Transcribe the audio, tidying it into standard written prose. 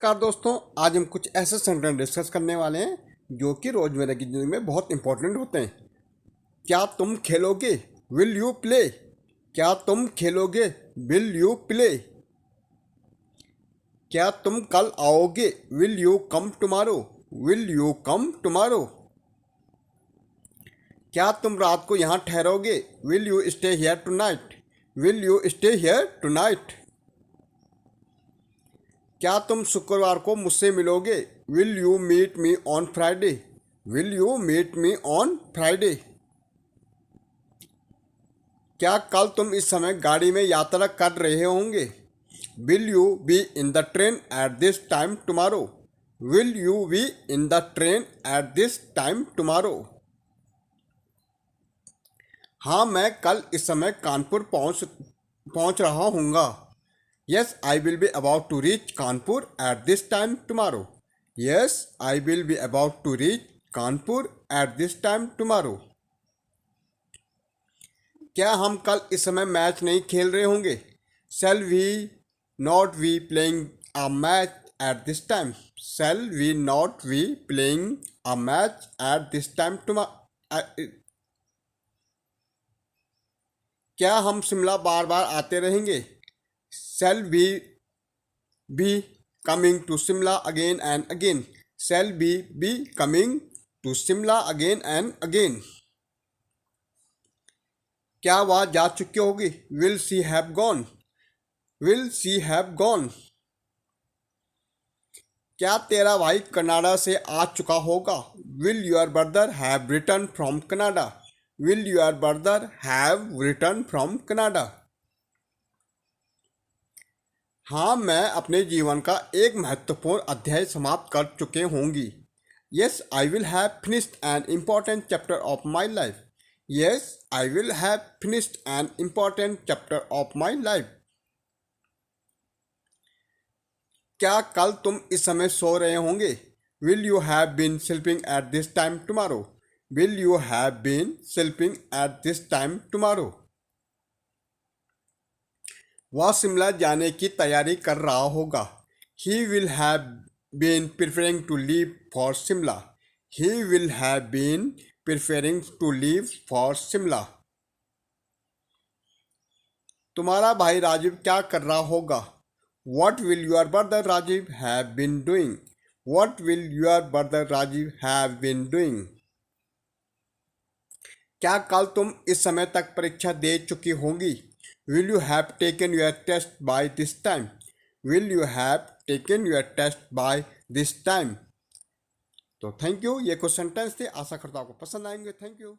नमस्कार दोस्तों, आज हम कुछ ऐसे सेंटेंस डिस्कस करने वाले हैं जो कि रोजमर्रा की जिंदगी में बहुत इंपॉर्टेंट होते हैं। क्या तुम खेलोगे? Will you play? क्या तुम खेलोगे? Will you play? क्या तुम कल आओगे? Will you come tomorrow? Will you come tomorrow? क्या तुम रात को यहाँ ठहरोगे? Will you stay here tonight? Will you stay here tonight? क्या तुम शुक्रवार को मुझसे मिलोगे? Will you meet me on Friday? Will you meet me on Friday? क्या कल तुम इस समय गाड़ी में यात्रा कर रहे होंगे? Will you be in the train eight this time tomorrow? Will you be in the train eight this time tomorrow? हाँ, मैं कल इस समय कानपुर पहुंच रहा हूँगा। Yes, I will be about to reach Kanpur at this time tomorrow. Yes, I will be about to reach Kanpur at this time tomorrow. क्या हम कल इस समय मैच नहीं खेल रहे होंगे? Shall we not be playing a match at this time? Shall we not be playing a match at this time tomorrow? क्या हम शिमला बार बार आते रहेंगे? Shall we be coming to Simla again and again? Shall we be coming to Simla again and again? क्या वह जा चुकी होगी? Will she have gone? Will she have gone? क्या तेरा भाई कनाडा से आ चुका होगा? Will your brother have returned from Canada? Will your brother have returned from Canada? हाँ, मैं अपने जीवन का एक महत्वपूर्ण अध्याय समाप्त कर चुके होंगी। Yes, I will have finished an important chapter of my life. Yes, I will have finished an important chapter of my life. क्या कल तुम इस समय सो रहे होंगे? Will you have been sleeping at this time tomorrow? Will you have been sleeping at this time tomorrow? वह शिमला जाने की तैयारी कर रहा होगा। He will have been preparing to leave for Simla. He will have been preparing to leave for Simla. तुम्हारा भाई राजीव क्या कर रहा होगा? What will your brother Rajiv have been doing? What will your brother Rajiv have been doing? क्या कल तुम इस समय तक परीक्षा दे चुकी होंगी? Will you have taken your test by this time? Will you have taken your test by this time? तो थैंक यू। ये कुछ सेंटेंस थे, आशा करता हूँ आपको पसंद आएंगे। Thank you.